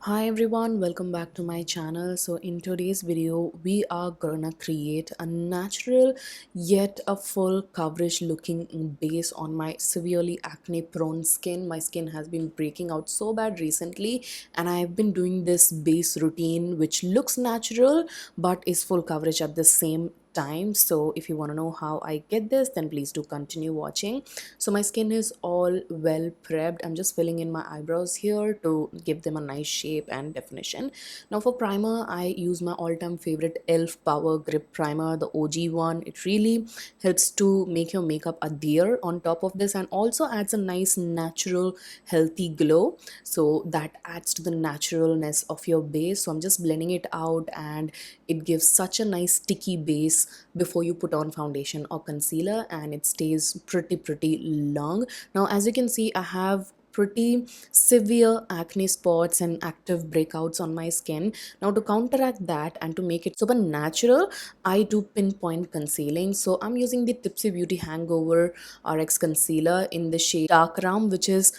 Hi everyone, welcome back to my channel. So in today's video we are gonna create a natural yet a full coverage looking base on my severely acne prone skin. My skin has been breaking out so bad recently, and I've been doing this base routine which looks natural but is full coverage at the same time. So if you want to know how I get this, then please do continue watching. So my skin is all well prepped. I'm just filling in my eyebrows here to give them a nice shape and definition. Now for primer, I use my all-time favorite elf power grip primer, the OG one. It really helps to make your makeup adhere on top of this and also adds a nice natural healthy glow, so that adds to the naturalness of your base. So I'm just blending it out, and it gives such a nice sticky base before you put on foundation or concealer, and it stays pretty long. Now as you can see, I have pretty severe acne spots and active breakouts on my skin. Now to counteract that and to make it super natural, I do pinpoint concealing. So I'm using the Tipsy Beauty Hangover RX concealer in the shade dark rum, which is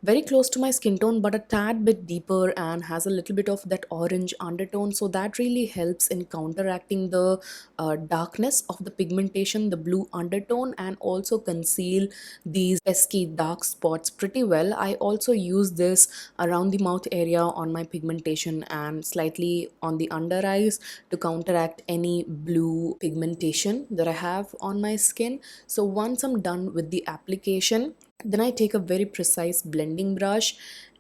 very close to my skin tone but a tad bit deeper and has a little bit of that orange undertone. So that really helps in counteracting the darkness of the pigmentation, the blue undertone, and also conceal these pesky dark spots pretty well. I also use this around the mouth area on my pigmentation and slightly on the under eyes to counteract any blue pigmentation that I have on my skin. So once I'm done with the application, then I take a very precise blending brush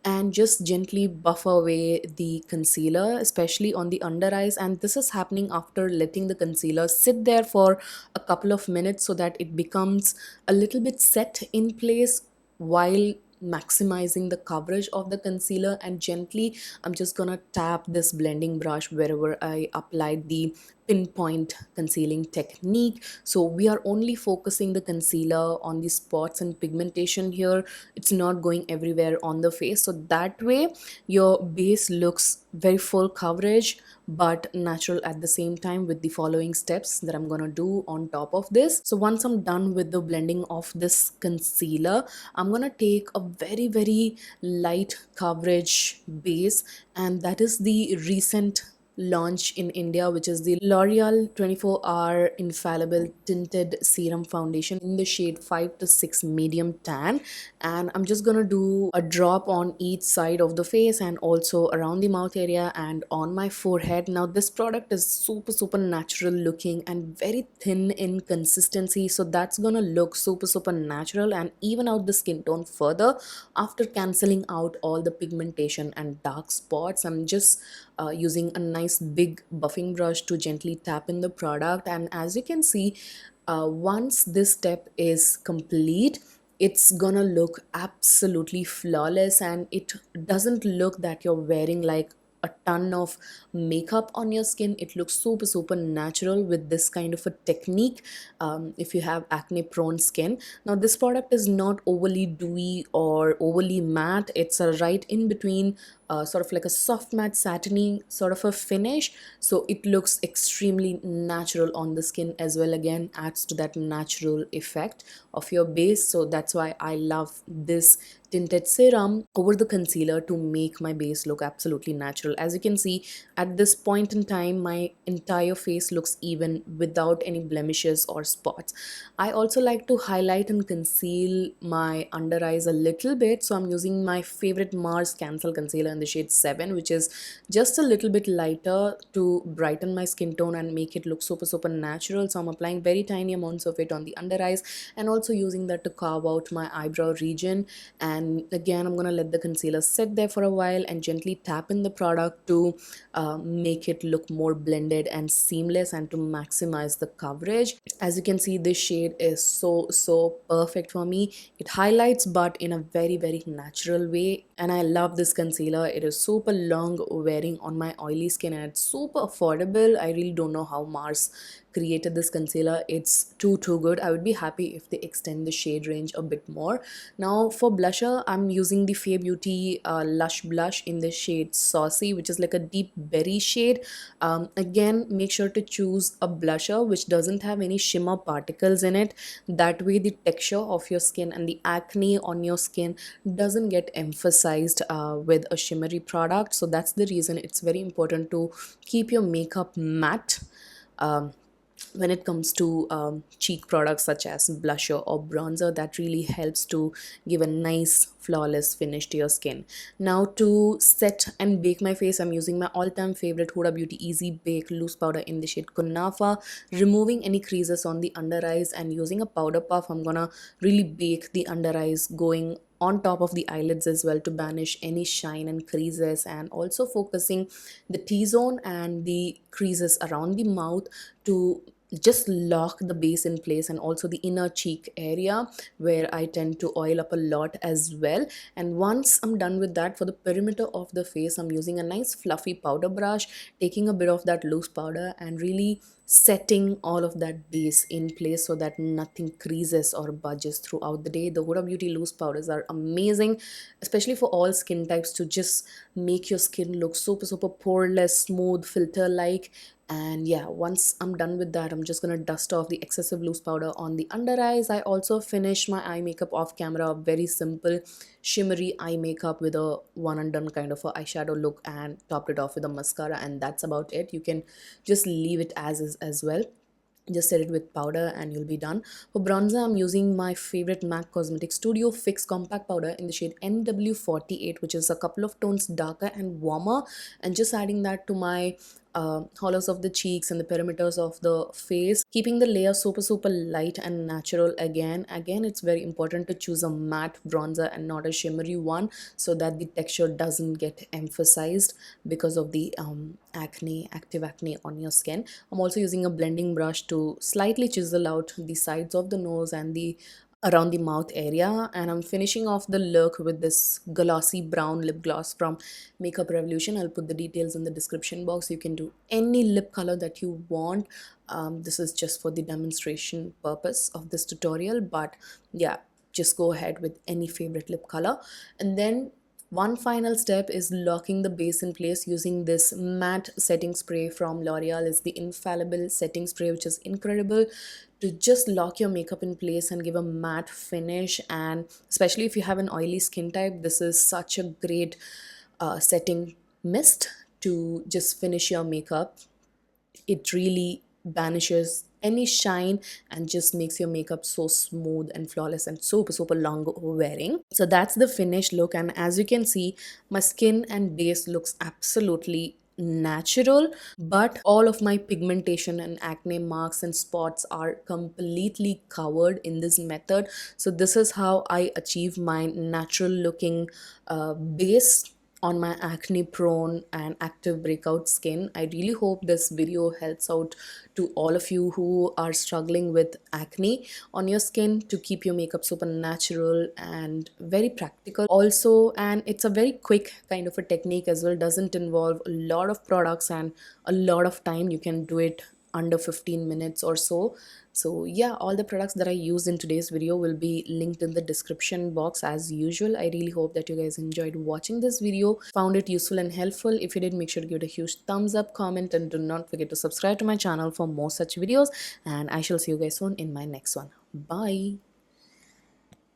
and just gently buff away the concealer, especially on the under eyes. And this is happening after letting the concealer sit there for a couple of minutes so that it becomes a little bit set in place while maximizing the coverage of the concealer. And gently I'm just gonna tap this blending brush wherever I applied the pinpoint concealing technique. So we are only focusing the concealer on the spots and pigmentation here. It's not going everywhere on the face, so that way your base looks very full coverage but natural at the same time, with the following steps that I'm gonna do on top of this. So once I'm done with the blending of this concealer, I'm gonna take a very light coverage base, and that is the recent launch in India, which is the L'Oreal 24-hour infallible tinted serum foundation in the shade 5 to 6 medium tan. And I'm just gonna do a drop on each side of the face and also around the mouth area and on my forehead. Now this product is super natural looking and very thin in consistency, so that's gonna look super natural and even out the skin tone further after cancelling out all the pigmentation and dark spots. I'm just using a nice big buffing brush to gently tap in the product. And as you can see, once this step is complete, it's gonna look absolutely flawless, and it doesn't look that you're wearing like a ton of makeup on your skin. It looks super natural with this kind of a technique. If you have acne prone skin, now this product is not overly dewy or overly matte. It's a right in between, sort of like a soft matte satiny sort of a finish, so it looks extremely natural on the skin as well. Again, adds to that natural effect of your base. So that's why I love this tinted serum over the concealer to make my base look absolutely natural. As you can see, at this point in time, my entire face looks even without any blemishes or spots. I also like to highlight and conceal my under eyes a little bit, so I'm using my favorite Mars Cancel concealer in the shade 7, which is just a little bit lighter to brighten my skin tone and make it look super natural. So I'm applying very tiny amounts of it on the under eyes and also using that to carve out my eyebrow region. And again, I'm gonna let the concealer sit there for a while and gently tap in the product to make it look more blended and seamless and to maximize the coverage. As you can see, this shade is so perfect for me. It highlights but in a very natural way, and I love this concealer. It is super long wearing on my oily skin and it's super affordable. I really don't know how Mars created this concealer. It's too good. I would be happy if they extend the shade range a bit more. Now for blusher, I'm using the Fair Beauty Lush blush in the shade Saucy, which is like a deep berry shade. Again, make sure to choose a blusher which doesn't have any shimmer particles in it. That way the texture of your skin and the acne on your skin doesn't get emphasized with a shimmery product. So that's the reason it's very important to keep your makeup matte when it comes to cheek products such as blusher or bronzer. That really helps to give a nice flawless finish to your skin. Now to set and bake my face, I'm using my all-time favorite Huda Beauty Easy Bake loose powder in the shade Kunafa, removing any creases on the under eyes, and using a powder puff, I'm gonna really bake the under eyes, going on top of the eyelids as well to banish any shine and creases, and also focusing the T-zone and the creases around the mouth to just lock the base in place, and also the inner cheek area where I tend to oil up a lot as well. And once I'm done with that, for the perimeter of the face, I'm using a nice fluffy powder brush, taking a bit of that loose powder and really setting all of that base in place so that nothing creases or budges throughout the day. The Huda Beauty loose powders are amazing, especially for all skin types, to just make your skin look super poreless, smooth, filter like. And yeah, once I'm done with that, I'm just gonna dust off the excessive loose powder on the under eyes. I also finished my eye makeup off camera, very simple shimmery eye makeup with a one and done kind of a eyeshadow look, and topped it off with a mascara, and that's about it. You can just leave it as is as well. Just set it with powder and you'll be done. For bronzer, I'm using my favorite MAC Cosmetics Studio Fix Compact Powder in the shade NW48, which is a couple of tones darker and warmer, and just adding that to my hollows of the cheeks and the perimeters of the face, keeping the layer super light and natural. Again, it's very important to choose a matte bronzer and not a shimmery one, so that the texture doesn't get emphasized because of the active acne on your skin. I'm also using a blending brush to slightly chisel out the sides of the nose and the around the mouth area, and I'm finishing off the look with this glossy brown lip gloss from Makeup Revolution. I'll put the details in the description box. You can do any lip color that you want. This is just for the demonstration purpose of this tutorial, but yeah, just go ahead with any favorite lip color. And then one final step is locking the base in place using this matte setting spray from L'Oreal. It's the infallible setting spray, which is incredible to just lock your makeup in place and give a matte finish. And especially if you have an oily skin type, this is such a great setting mist to just finish your makeup. It really banishes any shine and just makes your makeup so smooth and flawless and super long wearing. So that's the finished look, and as you can see, my skin and base looks absolutely natural, but all of my pigmentation and acne marks and spots are completely covered in this method. So this is how I achieve my natural looking base on my acne prone and active breakout skin. I really hope this video helps out to all of you who are struggling with acne on your skin, to keep your makeup super natural and very practical also. And it's a very quick kind of a technique as well, doesn't involve a lot of products and a lot of time. You can do it under 15 minutes or so. So yeah, all the products that I used in today's video will be linked in the description box as usual. I really hope that you guys enjoyed watching this video, found it useful and helpful. If you did, make sure to give it a huge thumbs up, comment, and do not forget to subscribe to my channel for more such videos. And I shall see you guys soon in my next one. Bye.